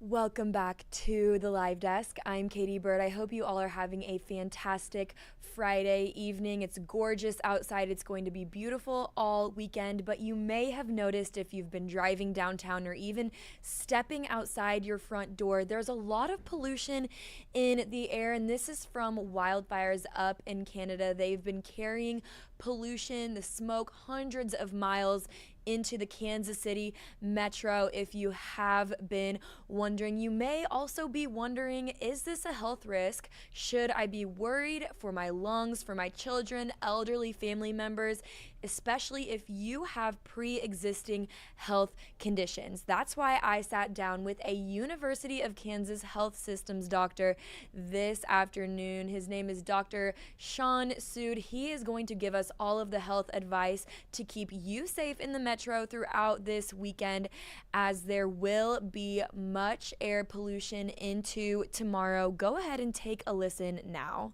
Welcome back to the live desk. I'm Katie Byrd. I hope you all are having a fantastic Friday evening. It's gorgeous outside. It's going to be beautiful all weekend, but you may have noticed if you've been driving downtown or even stepping outside your front door, there's a lot of pollution in the air, and this is from wildfires up in Canada. They've been carrying pollution, the smoke, hundreds of miles into the Kansas City metro. If you have been wondering, you may also be wondering, is this a health risk? Should I be worried for my lungs, for my children, elderly family members, especially if you have pre-existing health conditions? That's why I sat down with a University of Kansas Health Systems doctor this afternoon. His name is Dr. Sean Sood. He is going to give us all of the health advice to keep you safe in the metro throughout this weekend, as there will be much air pollution into tomorrow. Go ahead and take a listen now.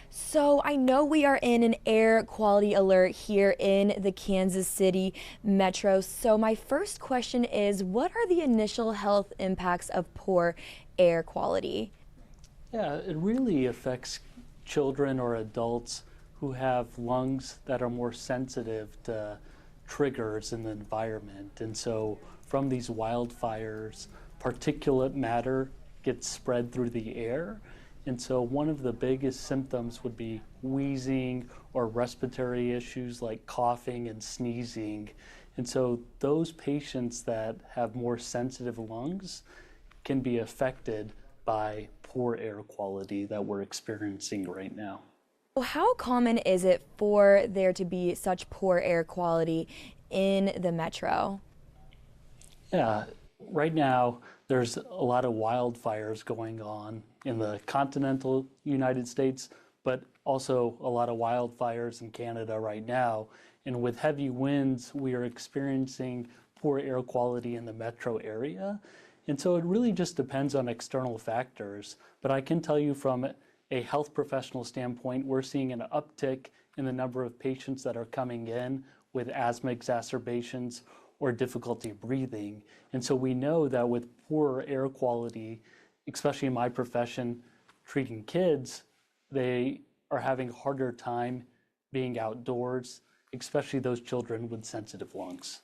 So I know we are in an air quality alert here in the Kansas City metro. So my first question is, what are the initial health impacts of poor air quality? Yeah, it really affects children or adults who have lungs that are more sensitive to triggers in the environment. And so from these wildfires, particulate matter gets spread through the air. And so one of the biggest symptoms would be wheezing or respiratory issues like coughing and sneezing. And so those patients that have more sensitive lungs can be affected by poor air quality that we're experiencing right now. How common is it for there to be such poor air quality in the metro? Yeah, right now there's a lot of wildfires going on in the continental United States, but also a lot of wildfires in Canada right now. And with heavy winds, we are experiencing poor air quality in the metro area. And so it really just depends on external factors. But I can tell you from a health professional standpoint, we're seeing an uptick in the number of patients that are coming in with asthma exacerbations or difficulty breathing. And so we know that with poor air quality, especially in my profession, treating kids, they are having a harder time being outdoors, especially those children with sensitive lungs.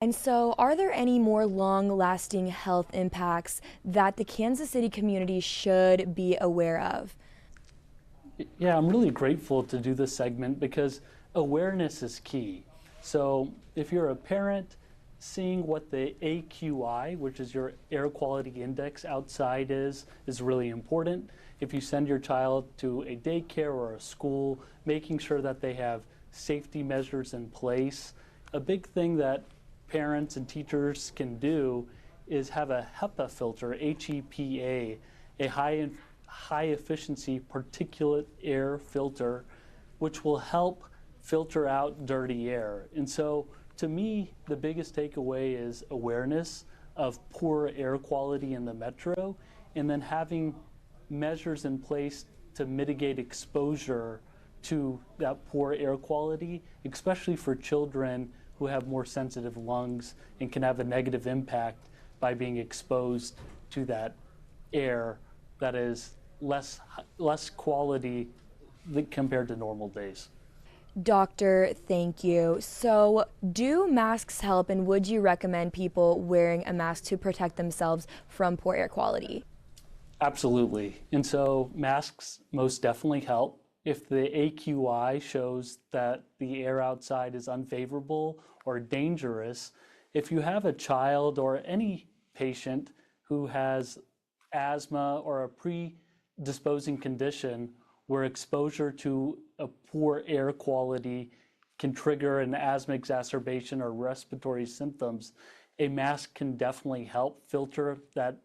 And so, are there any more long-lasting health impacts that the Kansas City community should be aware of? Yeah, I'm really grateful to do this segment because awareness is key. So if you're a parent, seeing what the AQI, which is your air quality index outside is really important. If you send your child to a daycare or a school, making sure that they have safety measures in place. A big thing that parents and teachers can do is have a HEPA filter, HEPA, a high efficiency particulate air filter, which will help filter out dirty air. And so to me, the biggest takeaway is awareness of poor air quality in the metro, and then having measures in place to mitigate exposure to that poor air quality, especially for children who have more sensitive lungs and can have a negative impact by being exposed to that air that is less quality compared to normal days. Doctor, thank you. So, do masks help, and would you recommend people wearing a mask to protect themselves from poor air quality? Absolutely. And so masks most definitely help. If the AQI shows that the air outside is unfavorable or dangerous, if you have a child or any patient who has asthma or a predisposing condition where exposure to a poor air quality can trigger an asthma exacerbation or respiratory symptoms, a mask can definitely help filter that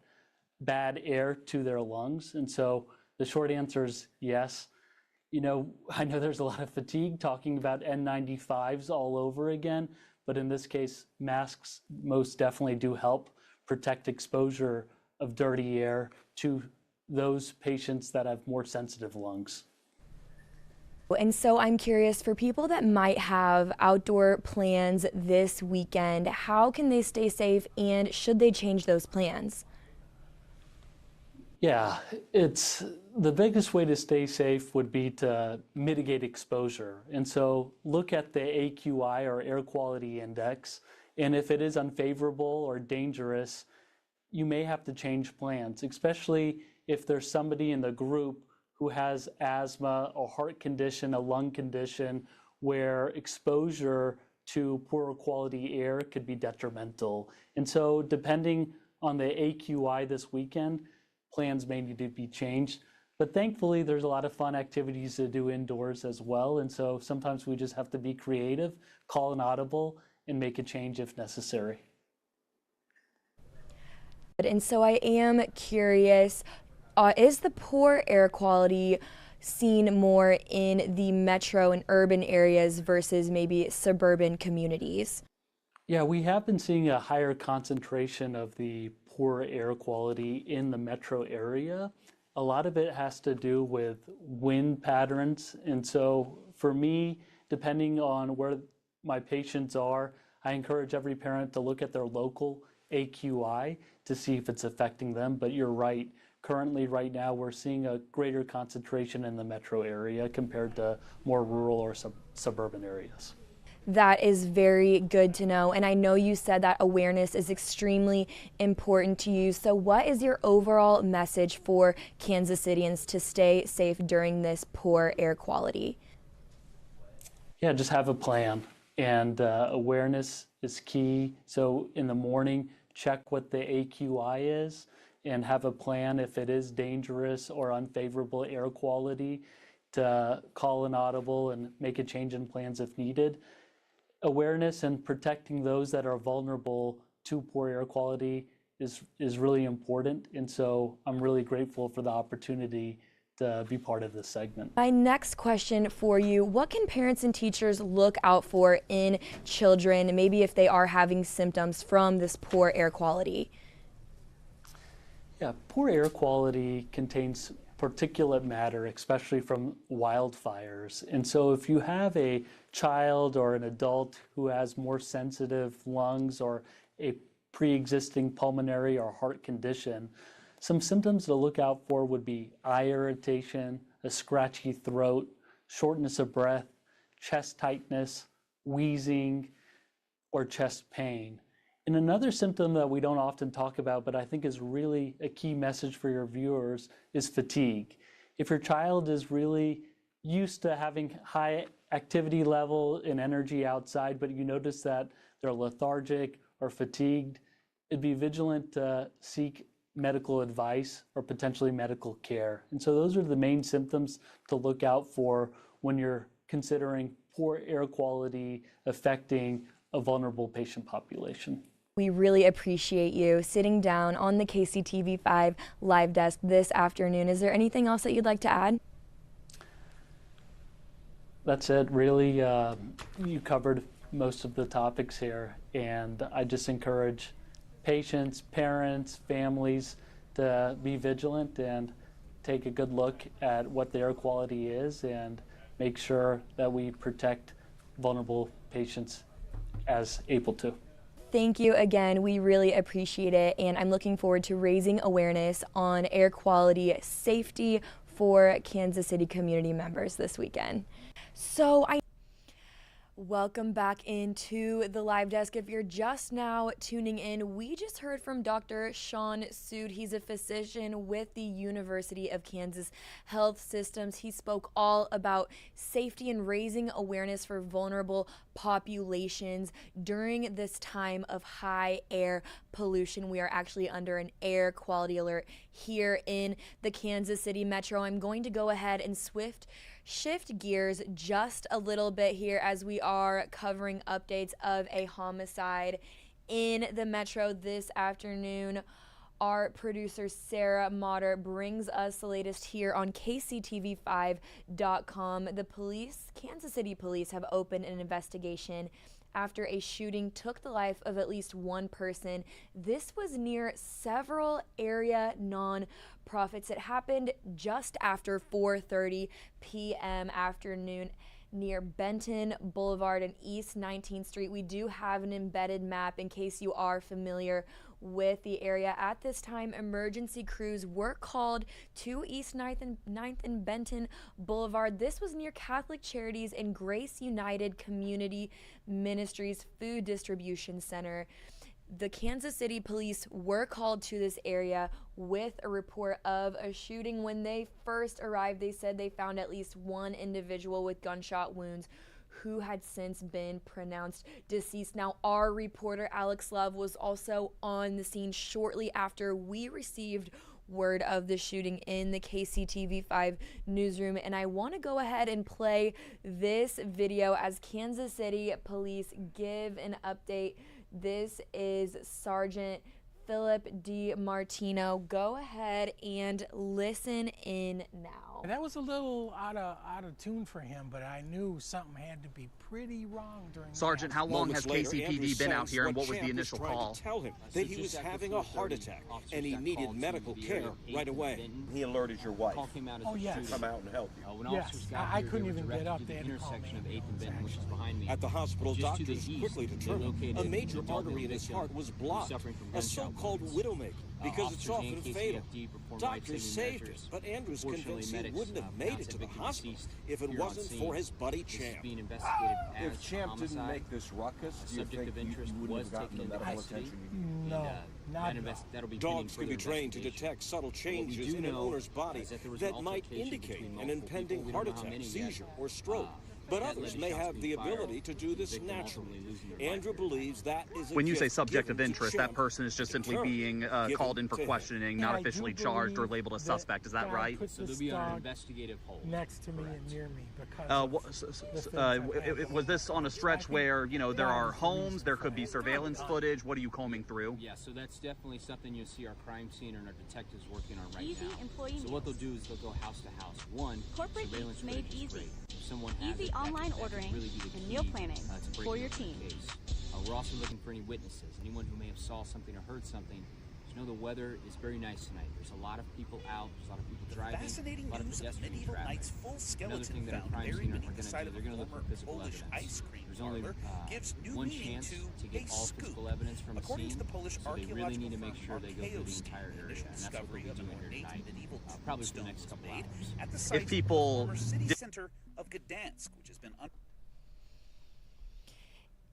bad air to their lungs. And so the short answer is yes. You know, I know there's a lot of fatigue talking about N95s all over again, but in this case, masks most definitely do help protect exposure of dirty air to those patients that have more sensitive lungs. And so I'm curious, for people that might have outdoor plans this weekend, how can they stay safe and should they change those plans? Yeah, it's the biggest way to stay safe would be to mitigate exposure. And so look at the AQI or air quality index. And if it is unfavorable or dangerous, you may have to change plans, especially if there's somebody in the group who has asthma, a heart condition, a lung condition, where exposure to poor quality air could be detrimental. And so depending on the AQI this weekend, plans may need to be changed. But thankfully, there's a lot of fun activities to do indoors as well. And so sometimes we just have to be creative, call an audible, and make a change if necessary. And so I am curious, is the poor air quality seen more in the metro and urban areas versus maybe suburban communities? Yeah, we have been seeing a higher concentration of the poor air quality in the metro area. A lot of it has to do with wind patterns. And so for me, depending on where my patients are, I encourage every parent to look at their local AQI to see if it's affecting them. But you're right. Currently, right now, we're seeing a greater concentration in the metro area compared to more rural or suburban areas. That is very good to know. And I know you said that awareness is extremely important to you. So what is your overall message for Kansas Cityans to stay safe during this poor air quality? Yeah, just have a plan. And awareness is key. So in the morning, check what the AQI is and have a plan if it is dangerous or unfavorable air quality to call an audible and make a change in plans if needed. Awareness and protecting those that are vulnerable to poor air quality is really important. And so I'm really grateful for the opportunity to be part of this segment. My next question for you, what can parents and teachers look out for in children, maybe if they are having symptoms from this poor air quality? Yeah, poor air quality contains particulate matter, especially from wildfires. And so if you have a child or an adult who has more sensitive lungs or a pre-existing pulmonary or heart condition, some symptoms to look out for would be eye irritation, a scratchy throat, shortness of breath, chest tightness, wheezing, or chest pain. And another symptom that we don't often talk about, but I think is really a key message for your viewers, is fatigue. If your child is really used to having high activity level and energy outside, but you notice that they're lethargic or fatigued, be vigilant to seek medical advice or potentially medical care. And so those are the main symptoms to look out for when you're considering poor air quality affecting a vulnerable patient population. We really appreciate you sitting down on the KCTV 5 live desk this afternoon. Is there anything else that you'd like to add? That's it. Really, you covered most of the topics here, and I just encourage patients, parents, families to be vigilant and take a good look at what the air quality is and make sure that we protect vulnerable patients as able to. Thank you again. We really appreciate it, and I'm looking forward to raising awareness on air quality safety for Kansas City community members this weekend. Welcome back into the live desk. If you're just now tuning in, we just heard from Dr. Sean Sood. He's a physician with the University of Kansas Health Systems. He spoke all about safety and raising awareness for vulnerable populations during this time of high air pollution. We are actually under an air quality alert here in the Kansas City metro. I'm going to go ahead and shift gears just a little bit here as we are covering updates of a homicide in the metro this afternoon. Our producer Sarah Motter brings us the latest here on KCTV5.com. The Kansas City police have opened an investigation after a shooting took the life of at least one person. This was near several area non-profits. It happened just after 4:30 p.m. afternoon near Benton Boulevard and East 19th Street. We do have an embedded map in case you are familiar with the area. At this time, emergency crews were called to East 9th and Benton Boulevard. This was near Catholic Charities and Grace United Community Ministries Food Distribution Center. The Kansas City police were called to this area with a report of a shooting. When they first arrived, they said they found at least one individual with gunshot wounds who had since been pronounced deceased. Now, our reporter Alex Love was also on the scene shortly after we received word of the shooting in the KCTV 5 newsroom, and I want to go ahead and play this video as Kansas City police give an update. This is Sergeant Philip D. Martino. Go ahead and listen in now. That was a little out of tune for him, but I knew something had to be pretty wrong during Sergeant, how long has KCPD been out here, and what was the initial call? Tell him that he was having a heart attack and he needed medical care right away. He alerted your wife. Oh, yes. Come out and help you. Yes, I couldn't even get up there to call me. At the hospital, doctors quickly determined a major artery in his heart was blocked, a so-called widowmaker, because it's often fatal. Doctors saved him, but Andrew's convinced he wouldn't have made it to the hospital if it wasn't for his buddy Champ. If Champ didn't make this ruckus, do you think you wouldn't have gotten the medical attention you needed? No, not Dogs can be trained to detect subtle changes in an owner's body that might indicate an impending heart attack, seizure, or stroke. But others may have the ability to do this naturally. Andrew believes that is a When you say gift subject of given to interest, that Champ person is just simply concurrently being given called in for to him. questioning, not officially charged or labeled a suspect. Is that right? So there'll be an investigative hold next to me and near me because Was this on a stretch where, you know, there are homes, there could be surveillance footage? What are you combing through? Yeah, so that's definitely something you'll see our crime scene and our detectives working on right Easy now. employee So what they'll do is they'll go house to house. One, Corporate surveillance Eats made footage is easy. great. If someone has Easy it, that online can ordering really be the and key, meal planning to breaking for your up the team. case. We're also looking for any witnesses, anyone who may have saw something or heard something. You know, the weather is very nice tonight. There's a lot of people out, there's a lot of people driving, Fascinating a lot of news of pedestrian medieval traffic. knight's full Another skeleton thing that our found crime buried scene are beneath the going to side do, of they're a going to look former for physical Polish evidence. ice cream There's only parlor gives new one meaning chance to get a all scoop. physical evidence from a According scene, to the Polish so they really need to archaeological make sure they go through the entire area, initial and that's what discovery we'll of be an doing here ornate tonight, medieval probably for the tombstone next was couple made hours. at the site people of the former city center of Gdansk, which has been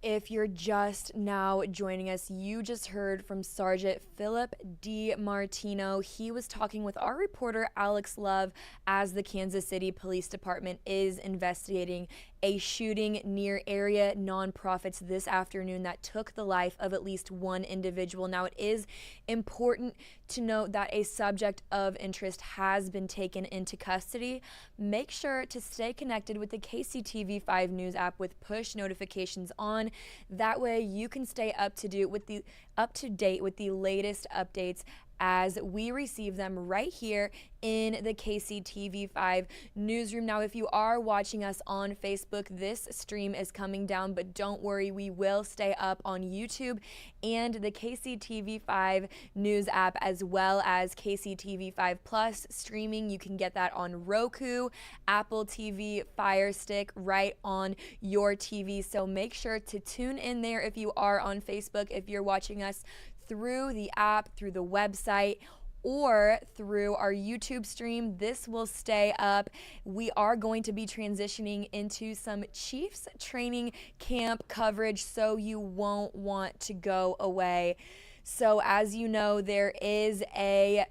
If you're just now joining us, you just heard from Sergeant Philip D. Martino. He was talking with our reporter Alex Love as the Kansas City Police Department is investigating a shooting near area nonprofits this afternoon that took the life of at least one individual. Now, it is important to note that a subject of interest has been taken into custody. Make sure to stay connected with the KCTV 5 News app with push notifications on. That way you can stay up to date with the latest updates as we receive them right here in the KCTV 5 newsroom. Now, if you are watching us on Facebook, this stream is coming down, but don't worry, we will stay up on YouTube and the KCTV 5 news app, as well as KCTV 5 Plus streaming. You can get that on Roku, Apple TV, Fire Stick, right on your TV. So make sure to tune in there if you are on Facebook, if you're watching us through the app, through the website, or through our YouTube stream. This will stay up. We are going to be transitioning into some Chiefs training camp coverage, so you won't want to go away. So as you know, there is a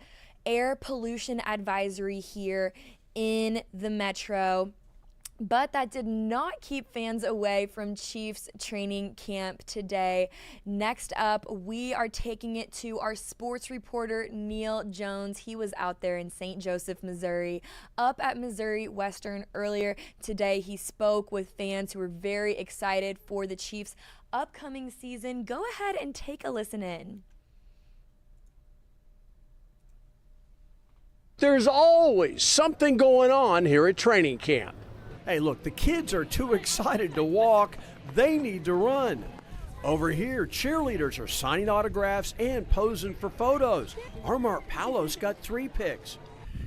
air pollution advisory here in the metro. But that did not keep fans away from Chiefs training camp today. Next up, we are taking it to our sports reporter, Neil Jones. He was out there in St. Joseph, Missouri, up at Missouri Western earlier today. He spoke with fans who were very excited for the Chiefs' upcoming season. Go ahead and take a listen in. There's always something going on here at training camp. Hey, look, the kids are too excited to walk, they need to run. Over here, cheerleaders are signing autographs and posing for photos. Our Mark Palos got 3 picks.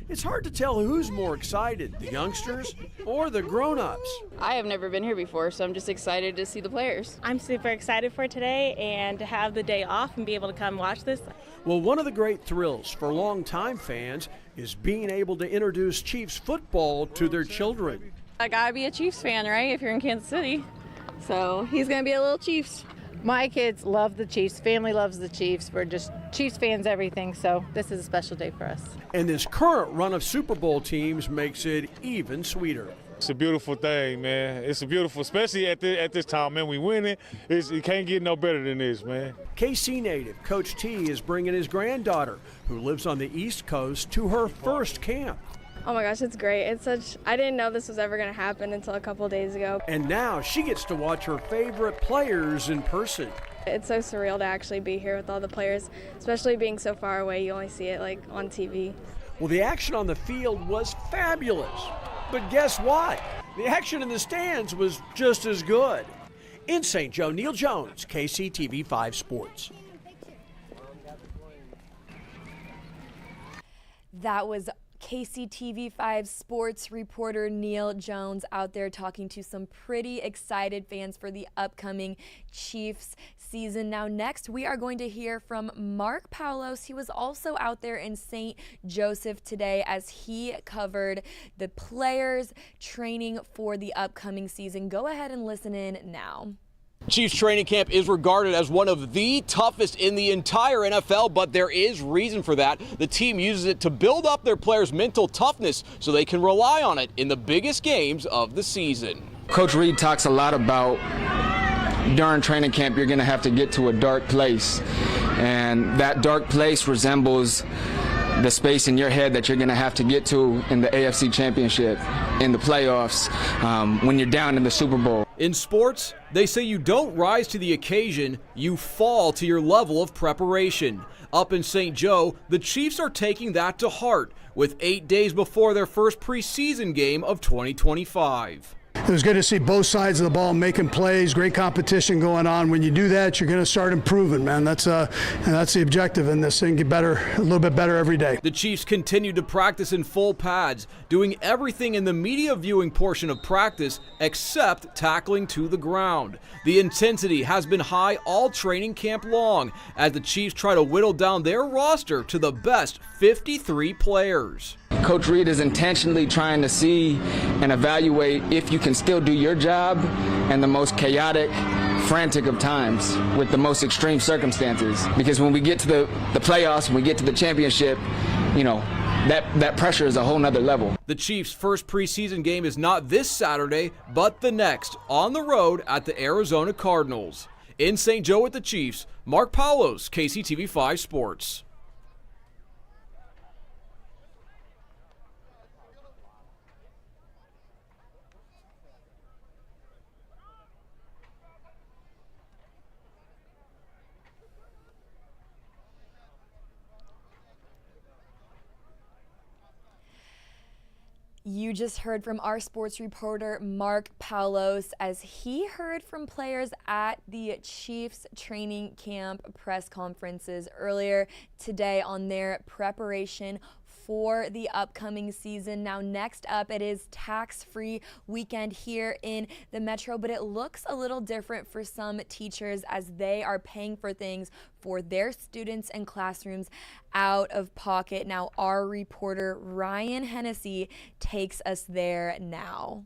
It's hard to tell who's more excited, the youngsters or the grown-ups. I have never been here before, so I'm just excited to see the players. I'm super excited for today and to have the day off and be able to come watch this. Well, one of the great thrills for longtime fans is being able to introduce Chiefs football to their children. I gotta be a Chiefs fan, right, if you're in Kansas City. So he's gonna be a little Chiefs. My kids love the Chiefs. Family loves the Chiefs. We're just Chiefs fans, everything. So this is a special day for us. And this current run of Super Bowl teams makes it even sweeter. It's a beautiful thing, man. It's a beautiful, especially at this time, man. We winning. It can't get no better than this, man. KC native Coach T is bringing his granddaughter, who lives on the East Coast, to her first camp. Oh my gosh, it's great. I didn't know this was ever going to happen until a couple days ago. And now she gets to watch her favorite players in person. It's so surreal to actually be here with all the players, especially being so far away. You only see it like on TV. Well, the action on the field was fabulous. But guess what? The action in the stands was just as good. In St. Joe, Neil Jones, KCTV 5 Sports. That was KCTV5 sports reporter Neil Jones out there talking to some pretty excited fans for the upcoming Chiefs season. Now next we are going to hear from Mark Palos. He was also out there in St. Joseph today as he covered the players training for the upcoming season. Go ahead and listen in now. Chiefs training camp is regarded as one of the toughest in the entire NFL, but there is reason for that. The team uses it to build up their players' mental toughness so they can rely on it in the biggest games of the season. Coach Reed talks a lot about during training camp you're going to have to get to a dark place, and that dark place resembles the space in your head that you're going to have to get to in the AFC Championship, in the playoffs, when you're down in the Super Bowl. In sports, they say you don't rise to the occasion, you fall to your level of preparation. Up in St. Joe, the Chiefs are taking that to heart with 8 days before their first preseason game of 2025. It was good to see both sides of the ball making plays, great competition going on. When you do that, you're going to start improving, man. That's the objective in this thing, get better, a little bit better every day. The Chiefs continue to practice in full pads, doing everything in the media viewing portion of practice except tackling to the ground. The intensity has been high all training camp long as the Chiefs try to whittle down their roster to the best 53 players. Coach Reed is intentionally trying to see and evaluate if you can still do your job in the most chaotic, frantic of times with the most extreme circumstances. Because when we get to the playoffs, when we get to the championship, you know, that pressure is a whole nother level. The Chiefs' first preseason game is not this Saturday, but the next on the road at the Arizona Cardinals. In St. Joe with the Chiefs, Mark Palos, KCTV 5 Sports. You just heard from our sports reporter, Mark Palos, as he heard from players at the Chiefs training camp press conferences earlier today on their preparation for the upcoming season. Now next up, it is tax-free weekend here in the Metro, but it looks a little different for some teachers as they are paying for things for their students and classrooms out of pocket. Now our reporter Ryan Hennessy takes us there now.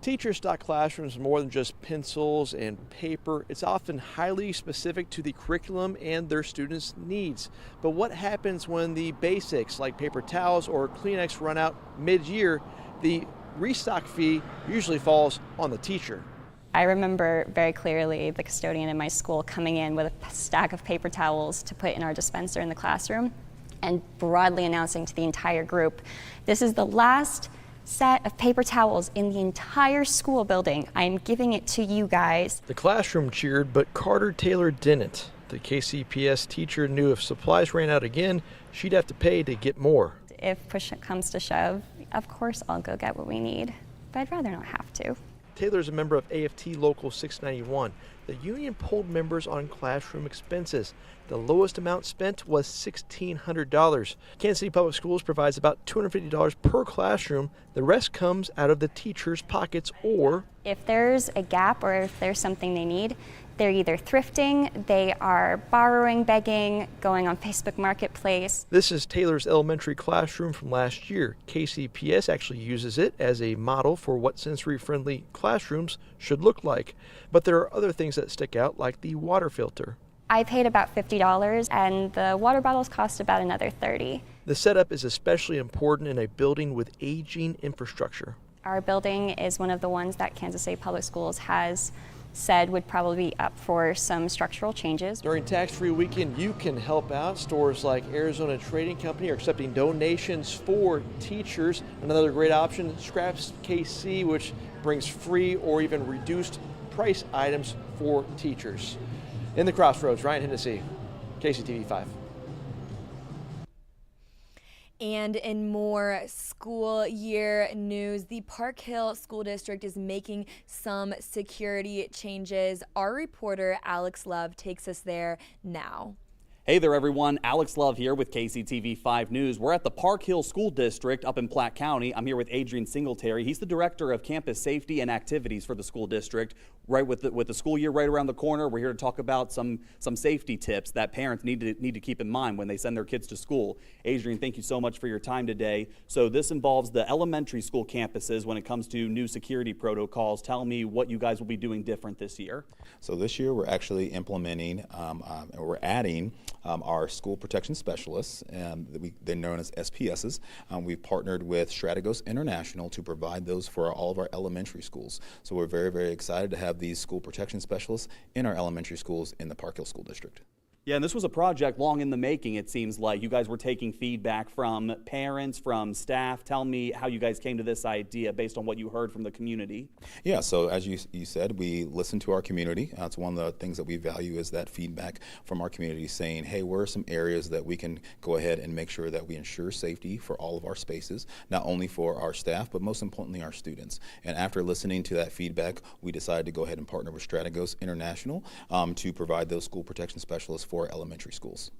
Teachers stock classrooms more than just pencils and paper. It's often highly specific to the curriculum and their students' needs. But what happens when the basics like paper towels or Kleenex run out mid-year? The restock fee usually falls on the teacher. I remember very clearly the custodian in my school coming in with a stack of paper towels to put in our dispenser in the classroom and broadly announcing to the entire group, this is the last set of paper towels in the entire school building. I'm giving it to you guys. The classroom cheered, but Carter Taylor didn't. The KCPS teacher knew if supplies ran out again, she'd have to pay to get more. If push comes to shove, of course I'll go get what we need. but I'd rather not have to. Taylor is a member of AFT Local 691. The union polled members on classroom expenses. The lowest amount spent was $1,600. Kansas City Public Schools provides about $250 per classroom. The rest comes out of the teachers' pockets, or if there's a gap or if there's something they need, they're either thrifting, they are borrowing, begging, going on Facebook Marketplace. This is Taylor's elementary classroom from last year. KCPS actually uses it as a model for what sensory-friendly classrooms should look like. But there are other things that stick out, like the water filter. I paid about $50, and the water bottles cost about another $30. The setup is especially important in a building with aging infrastructure. Our building is one of the ones that Kansas City Public Schools has said would probably be up for some structural changes. During tax-free weekend, you can help out. Stores like Arizona Trading Company are accepting donations for teachers. Another great option, Scraps KC, which brings free or even reduced price items for teachers. In the Crossroads, Ryan Hennessy, KCTV 5. And in more school year news, the Park Hill School District is making some security changes. Our reporter, Alex Love, takes us there now. Hey there, everyone. Alex Love here with KCTV 5 News. We're at the Park Hill School District up in Platte County. I'm here with Adrian Singletary. He's the director of campus safety and activities for the school district. Right with the school year right around the corner, we're here to talk about some safety tips that parents need to keep in mind when they send their kids to school. Adrian, thank you so much for your time today. So this involves the elementary school campuses when it comes to new security protocols. Tell me what you guys will be doing different this year. So this year we're actually implementing, we're adding our school protection specialists, they're known as SPSs. We've partnered with Strategos International to provide those for all of our elementary schools. So we're very, very excited to have these school protection specialists in our elementary schools in the Park Hill School District. Yeah, and this was a project long in the making, it seems like. You guys were taking feedback from parents, from staff. Tell me how you guys came to this idea based on what you heard from the community. Yeah, so as you said, we listen to our community. That's one of the things that we value is that feedback from our community saying, hey, where are some areas that we can go ahead and make sure that we ensure safety for all of our spaces, not only for our staff, but most importantly our students. And after listening to that feedback, we decided to go ahead and partner with Strategos International to provide those school protection specialists for elementary schools.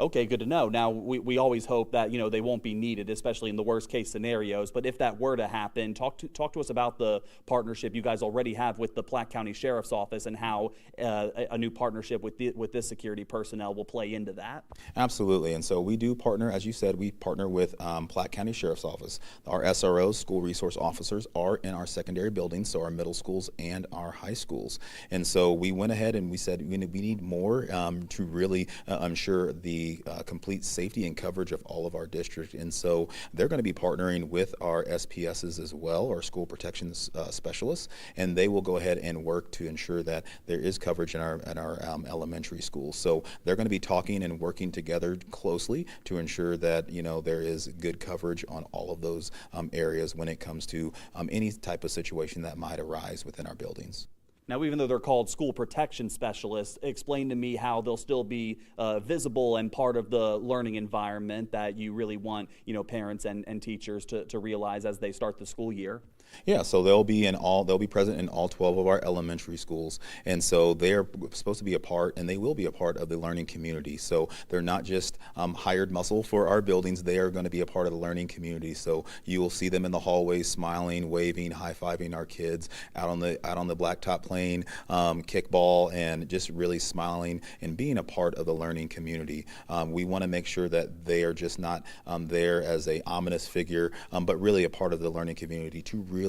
Okay, good to know. Now, we always hope that, they won't be needed, especially in the worst case scenarios. But if that were to happen, talk to us about the partnership you guys already have with the Platte County Sheriff's Office and how a new partnership with this security personnel will play into that. Absolutely. And so we do partner, as you said, we partner with Platte County Sheriff's Office. Our SROs, school resource officers, are in our secondary buildings, so our middle schools and our high schools. And so we went ahead and we said we need more to really ensure the complete safety and coverage of all of our district. And so they're going to be partnering with our SPSs as well, our school protection specialists, and they will go ahead and work to ensure that there is coverage in our elementary schools. So they're going to be talking and working together closely to ensure that there is good coverage on all of those areas when it comes to any type of situation that might arise within our buildings. Now, even though they're called school protection specialists, explain to me how they'll still be visible and part of the learning environment that you really want, parents and teachers to realize as they start the school year. Yeah, so they'll be present in all 12 of our elementary schools, and so they're supposed to be a part, and they will be a part of the learning community. So they're not just hired muscle for our buildings; they are going to be a part of the learning community. So you will see them in the hallways, smiling, waving, high-fiving our kids out on the blacktop playing kickball, and just really smiling and being a part of the learning community. We want to make sure that they are just not there as a ominous figure, but really a part of the learning community to really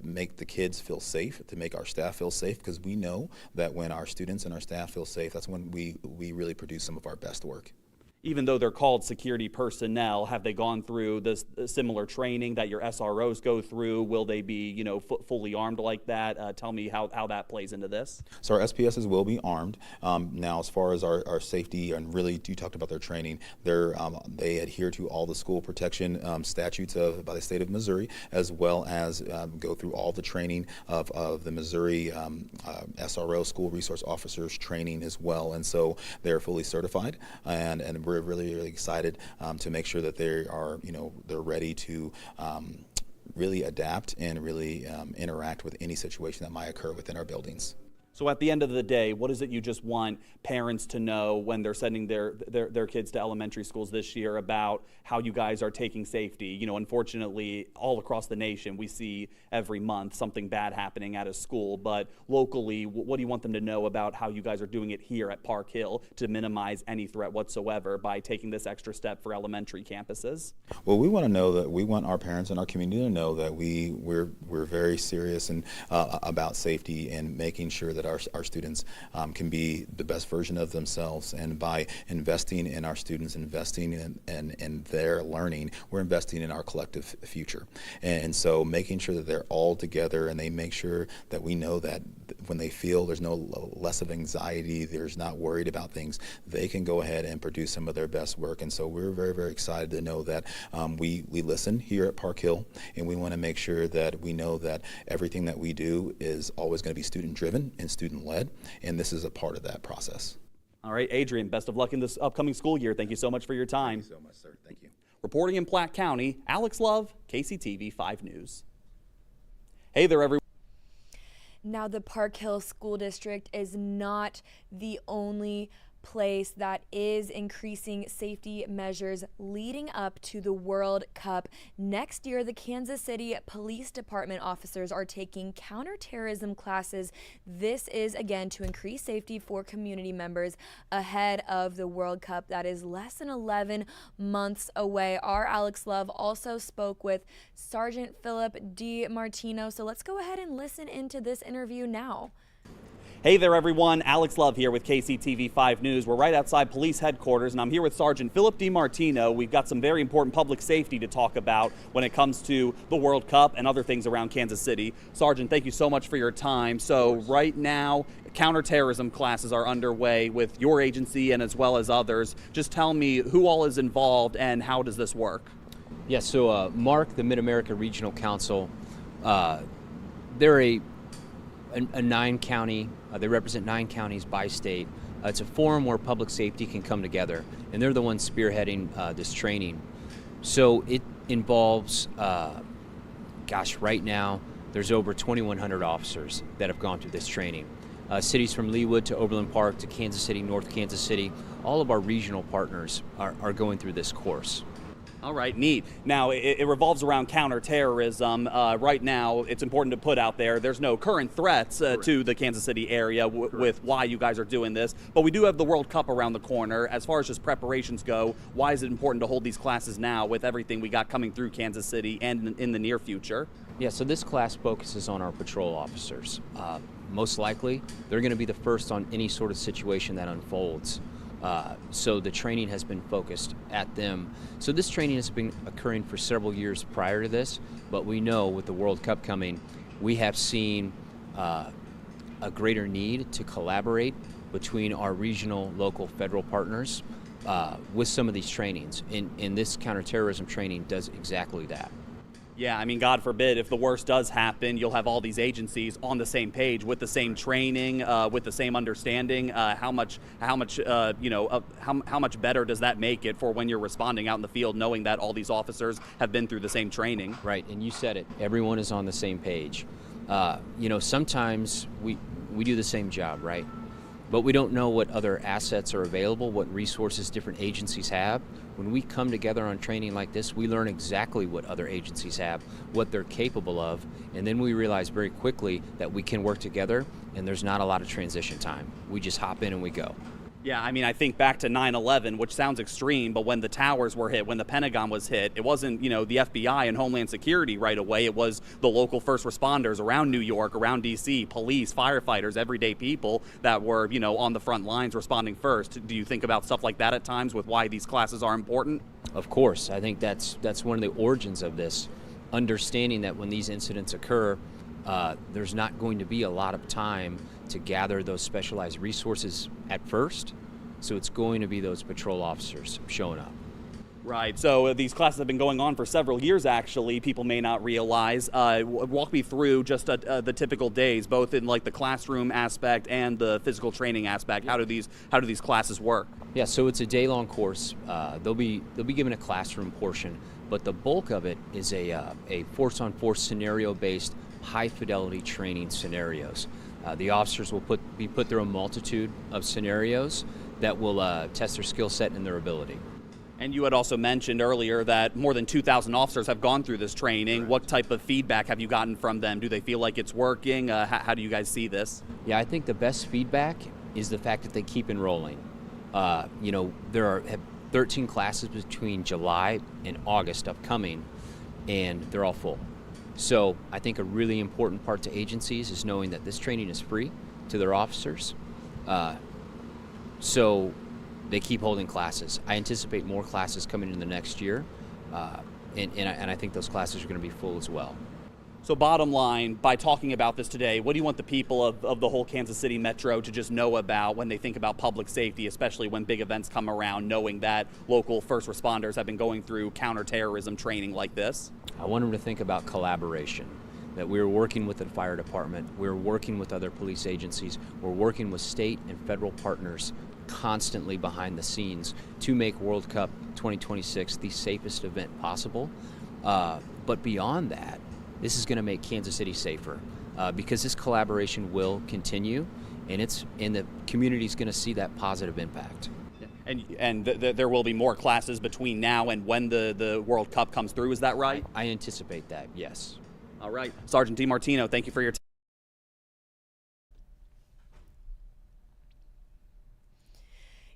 make the kids feel safe, to make our staff feel safe, because we know that when our students and our staff feel safe, that's when we really produce some of our best work. Even though they're called security personnel, have they gone through this similar training that your SROs go through? Will they be, fully armed like that? Tell me how that plays into this. So our SPSs will be armed. Now, as far as our safety, and really, you talked about their training, they adhere to all the school protection statutes by the state of Missouri, as well as go through all the training of the Missouri SRO, school resource officers training as well. And so they're fully certified, and we're really, really excited to make sure that they are, they're ready to really adapt and really interact with any situation that might occur within our buildings. So at the end of the day, what is it you just want parents to know when they're sending their kids to elementary schools this year about how you guys are taking safety? You know, unfortunately, all across the nation, we see every month something bad happening at a school. But locally, what do you want them to know about how you guys are doing it here at Park Hill to minimize any threat whatsoever by taking this extra step for elementary campuses? Well, we want to know that we want our parents and our community to know that we're very serious and about safety and making sure that our students can be the best version of themselves. And by investing in our students, investing in their learning, we're investing in our collective future. And so making sure that they're all together and they make sure that we know that when they feel there's no less of anxiety, there's not worried about things, they can go ahead and produce some of their best work. And so we're very excited to know that we listen here at Park Hill, and we want to make sure that we know that everything that we do is always going to be student driven and student led, and this is a part of that process. All right, Adrian, best of luck in this upcoming school year. Thank you so much for your time. Thank you so much, sir. Thank you. Reporting in Platte County, Alex Love, KCTV 5 News. Hey there, everyone. Now, the Park Hill School District is not the only place that is increasing safety measures leading up to the World Cup. Next year, the Kansas City Police Department officers are taking counterterrorism classes. This is, again, to increase safety for community members ahead of the World Cup that is less than 11 months away. Our Alex Love also spoke with Sergeant Philip DiMartino. So let's go ahead and listen into this interview now. Hey there, everyone. Alex Love here with KCTV 5 News. We're right outside police headquarters, and I'm here with Sergeant Philip DiMartino. We've got some very important public safety to talk about when it comes to the World Cup and other things around Kansas City. Sergeant, thank you so much for your time. So right now, counterterrorism classes are underway with your agency and as well as others. Just tell me who all is involved and how does this work? Yes, so Mark, the Mid-America Regional Council, they're a 9-county, they represent 9 counties by state. It's a forum where public safety can come together, and they're the ones spearheading this training. So it involves, right now, there's over 2,100 officers that have gone through this training. Cities from Leawood to Overland Park to Kansas City, North Kansas City, all of our regional partners are going through this course. All right, neat. Now, it revolves around counterterrorism. Right now, it's important to put out there, there's no current threats to the Kansas City area with why you guys are doing this. But we do have the World Cup around the corner. As far as just preparations go, why is it important to hold these classes now with everything we got coming through Kansas City and in the near future? Yeah, so this class focuses on our patrol officers. Most likely, they're going to be the first on any sort of situation that unfolds. So the training has been focused at them. So this training has been occurring for several years prior to this, but we know with the World Cup coming, we have seen a greater need to collaborate between our regional, local, federal partners with some of these trainings. And this counterterrorism training does exactly that. Yeah, I mean, God forbid, if the worst does happen, you'll have all these agencies on the same page with the same training, with the same understanding. How much better does that make it for when you're responding out in the field, knowing that all these officers have been through the same training? Right, and you said it. Everyone is on the same page. Sometimes we do the same job, right? But we don't know what other assets are available, what resources different agencies have. When we come together on training like this, we learn exactly what other agencies have, what they're capable of, and then we realize very quickly that we can work together and there's not a lot of transition time. We just hop in and we go. Yeah, I mean, I think back to 9/11, which sounds extreme, but when the towers were hit, when the Pentagon was hit, it wasn't, the FBI and Homeland Security right away. It was the local first responders around New York, around D.C., police, firefighters, everyday people that were, on the front lines responding first. Do you think about stuff like that at times with why these classes are important? Of course. I think that's one of the origins of this, understanding that when these incidents occur, there's not going to be a lot of time to gather those specialized resources at first, so it's going to be those patrol officers showing up. Right, so these classes have been going on for several years, actually. People may not realize. Walk me through just the typical days, both in like the classroom aspect and the physical training aspect. How do these classes work? Yeah, so it's a day-long course. They'll be given a classroom portion, but the bulk of it is a force-on-force scenario-based, high-fidelity training scenarios. The officers will be put through a multitude of scenarios that will test their skill set and their ability. And you had also mentioned earlier that more than 2,000 officers have gone through this training. Correct. What type of feedback have you gotten from them? Do they feel like it's working? How do you guys see this? Yeah, I think the best feedback is the fact that they keep enrolling. There have 13 classes between July and August upcoming, and they're all full. So I think a really important part to agencies is knowing that this training is free to their officers. So they keep holding classes. I anticipate more classes coming in the next year, and I think those classes are going to be full as well. So bottom line, by talking about this today, what do you want the people of the whole Kansas City Metro to just know about when they think about public safety, especially when big events come around, knowing that local first responders have been going through counterterrorism training like this? I want them to think about collaboration, that we're working with the fire department, we're working with other police agencies, we're working with state and federal partners constantly behind the scenes to make World Cup 2026 the safest event possible. But beyond that, this is going to make Kansas City safer because this collaboration will continue, and the community is going to see that positive impact. And there will be more classes between now and when the World Cup comes through. Is that right? I anticipate that, yes. All right. Sergeant DiMartino, thank you for your time.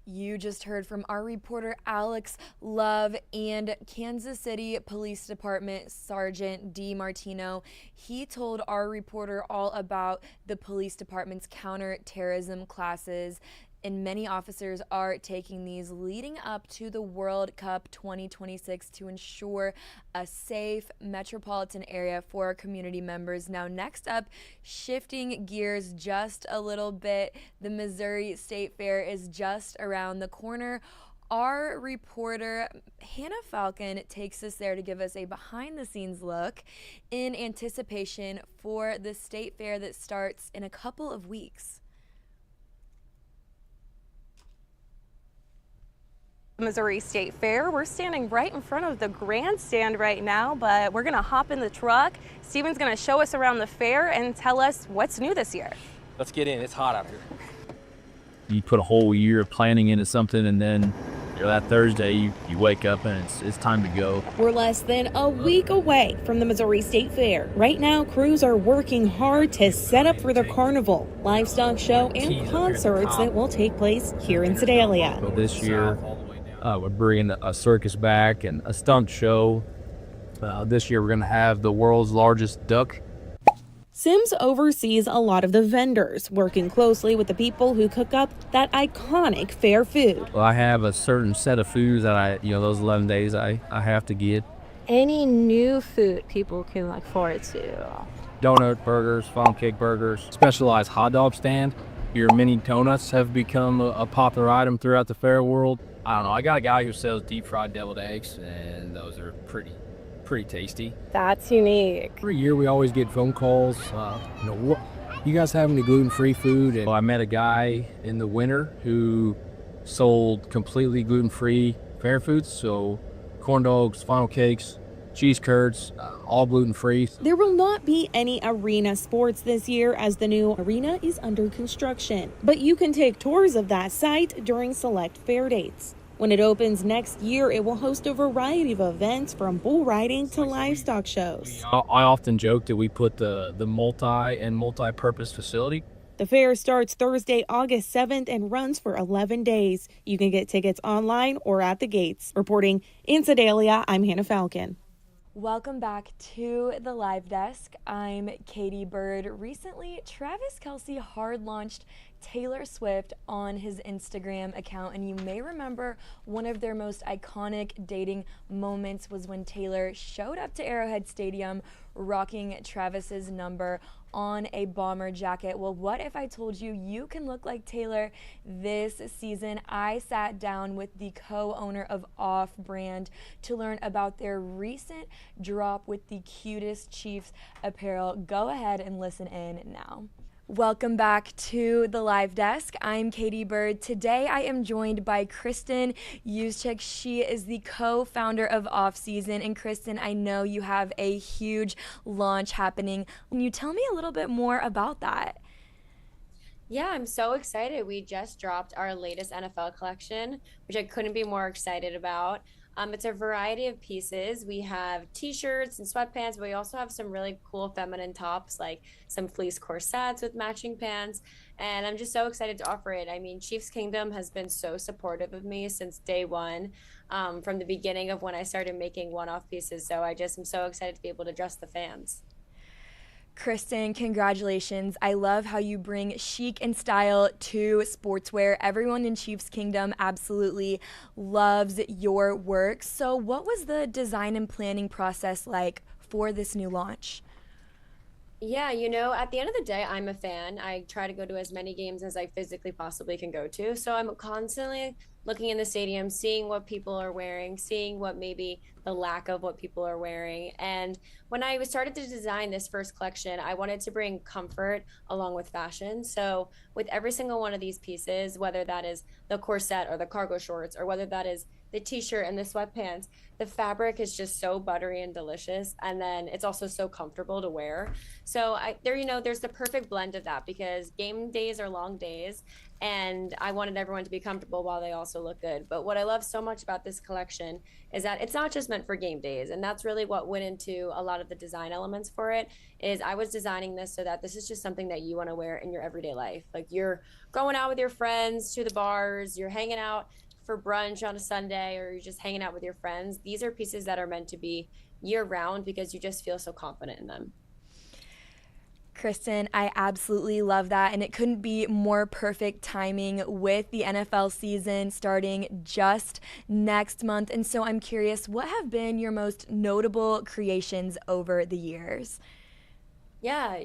You just heard from our reporter Alex Love and Kansas City Police Department Sergeant DiMartino. He told our reporter all about the police department's counterterrorism classes, and many officers are taking these leading up to the World Cup 2026 to ensure a safe metropolitan area for our community members. Now, next up, shifting gears just a little bit, the Missouri State Fair is just around the corner. Our reporter Hannah Falcon takes us there to give us a behind-the-scenes look in anticipation for the State Fair that starts in a couple of weeks. Missouri State Fair. We're standing right in front of the grandstand right now, but we're gonna hop in the truck. Steven's gonna show us around the fair and tell us what's new this year. Let's get in, it's hot out here. You put a whole year of planning into something, and then that Thursday you wake up and it's time to go. We're less than a week away from the Missouri State Fair. Right now, crews are working hard to set up for the carnival, livestock show, and concerts that will take place here in Sedalia. So this year, we're bringing a circus back and a stunt show. This year we're going to have the world's largest duck. Sims oversees a lot of the vendors, working closely with the people who cook up that iconic fair food. Well, I have a certain set of foods that those 11 days I have to get. Any new food people can look forward to? Donut burgers, funnel cake burgers, specialized hot dog stand. Your mini donuts have become a popular item throughout the fair world. I don't know, I got a guy who sells deep fried deviled eggs, and those are pretty tasty. That's unique. Every year we always get phone calls, you guys have any gluten-free food? And I met a guy in the winter who sold completely gluten-free fair foods, so corn dogs, funnel cakes, cheese curds, all gluten-free. There will not be any arena sports this year as the new arena is under construction, but you can take tours of that site during select fair dates. When it opens next year, it will host a variety of events from bull riding to livestock shows. I often joke that we put the multi-purpose facility. The fair starts Thursday, August 7th and runs for 11 days. You can get tickets online or at the gates. Reporting in Sedalia, I'm Hannah Falcon. Welcome back to the live desk. I'm Katie Byrd. Recently, Travis Kelce hard launched Taylor Swift on his Instagram account, and you may remember one of their most iconic dating moments was when Taylor showed up to Arrowhead Stadium rocking Travis's number on a bomber jacket. Well, what if I told you you can look like Taylor this season? I sat down with the co-owner of Off Brand to learn about their recent drop with the cutest Chiefs apparel. Go ahead and listen in now. Welcome back to the live desk. I'm Katie Byrd. Today I am joined by Kristen Juszczyk. She is the co-founder of Off Season. And Kristen, I know you have a huge launch happening. Can you tell me a little bit more about that? Yeah, I'm so excited. We just dropped our latest NFL collection, which I couldn't be more excited about. It's a variety of pieces. We have t-shirts and sweatpants, but we also have some really cool feminine tops, like some fleece corsets with matching pants. And I'm just so excited to offer it. I mean, Chiefs Kingdom has been so supportive of me since day one, from the beginning of when I started making one-off pieces. So I just am so excited to be able to dress the fans. Kristen, congratulations. I love how you bring chic and style to sportswear. Everyone in Chiefs Kingdom absolutely loves your work. So what was the design and planning process like for this new launch? Yeah, at the end of the day, I'm a fan. I try to go to as many games as I physically possibly can go to. So I'm constantly looking in the stadium, seeing what people are wearing, seeing what maybe the lack of what people are wearing. And when I started to design this first collection, I wanted to bring comfort along with fashion. So with every single one of these pieces, whether that is the corset or the cargo shorts, or whether that is the t-shirt and the sweatpants, the fabric is just so buttery and delicious, and then it's also so comfortable to wear. So there's the perfect blend of that, because game days are long days, and I wanted everyone to be comfortable while they also look good. But what I love so much about this collection is that it's not just meant for game days, and that's really what went into a lot of the design elements for it. Is I was designing this so that this is just something that you want to wear in your everyday life. Like, you're going out with your friends to the bars, you're hanging out for brunch on a Sunday, or you're just hanging out with your friends. These are pieces that are meant to be year round, because you just feel so confident in them. Kristen, I absolutely love that, and it couldn't be more perfect timing with the NFL season starting just next month. And so I'm curious, what have been your most notable creations over the years? Yeah,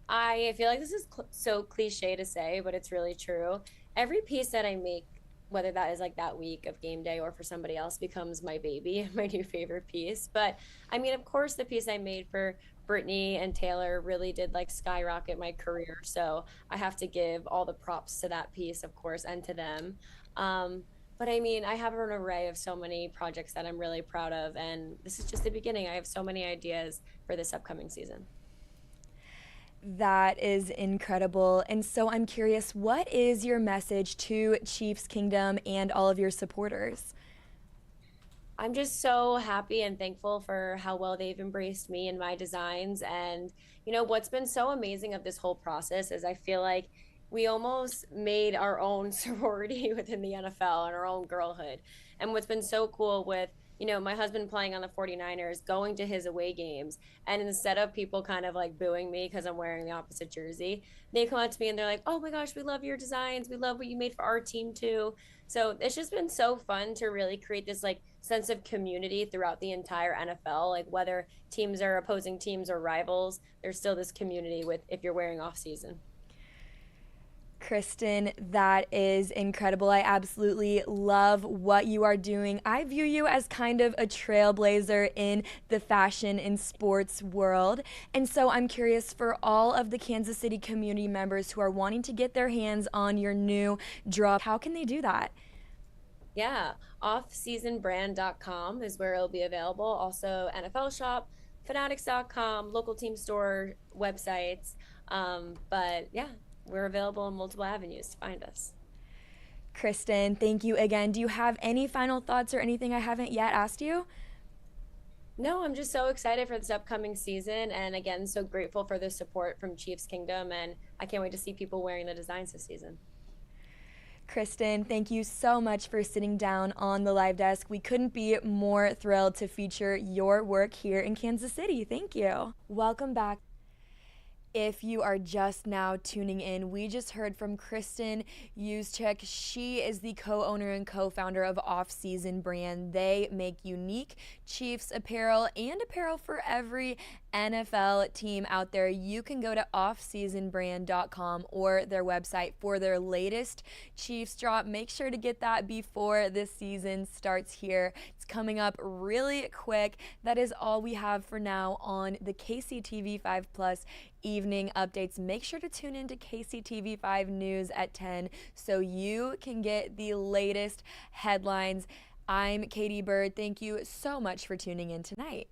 I feel like this is so cliche to say, but it's really true. Every piece that I make, whether that is like that week of game day or for somebody else, becomes my baby, my new favorite piece. But I mean, of course, the piece I made for Brittany and Taylor really did like skyrocket my career. So I have to give all the props to that piece, of course, and to them. But I mean, I have an array of so many projects that I'm really proud of, and this is just the beginning. I have so many ideas for this upcoming season. That is incredible. And so I'm curious, what is your message to Chiefs Kingdom and all of your supporters? I'm just so happy and thankful for how well they've embraced me and my designs. And, what's been so amazing of this whole process is I feel like we almost made our own sorority within the NFL and our own girlhood. And what's been so cool with my husband playing on the 49ers, going to his away games, and instead of people kind of like booing me because I'm wearing the opposite jersey, they come up to me and they're like, "Oh my gosh, we love your designs. We love what you made for our team too." So it's just been so fun to really create this like sense of community throughout the entire NFL. Like, whether teams are opposing teams or rivals, there's still this community with if you're wearing off season. Kristen, that is incredible. I absolutely love what you are doing. I view you as kind of a trailblazer in the fashion and sports world. And so I'm curious, for all of the Kansas City community members who are wanting to get their hands on your new drop, how can they do that? Yeah, offseasonbrand.com is where it'll be available. Also, NFL Shop, fanatics.com, local team store websites. But yeah, we're available in multiple avenues to find us. Kristen, thank you again. Do you have any final thoughts or anything I haven't yet asked you? No, I'm just so excited for this upcoming season. And again, so grateful for the support from Chiefs Kingdom. And I can't wait to see people wearing the designs this season. Kristen, thank you so much for sitting down on the live desk. We couldn't be more thrilled to feature your work here in Kansas City. Thank you. Welcome back. If you are just now tuning in, we just heard from Kristen Juszczyk. She is the co-owner and co-founder of Off Season Brand. They make unique Chiefs apparel and apparel for every NFL team out there. You can go to offseasonbrand.com or their website for their latest Chiefs drop. Make sure to get that before the season starts here. It's coming up really quick. That is all we have for now on the KCTV 5 Plus evening updates, make sure to tune in to KCTV 5 News at 10 so you can get the latest headlines. I'm Katie Byrd. Thank you so much for tuning in tonight.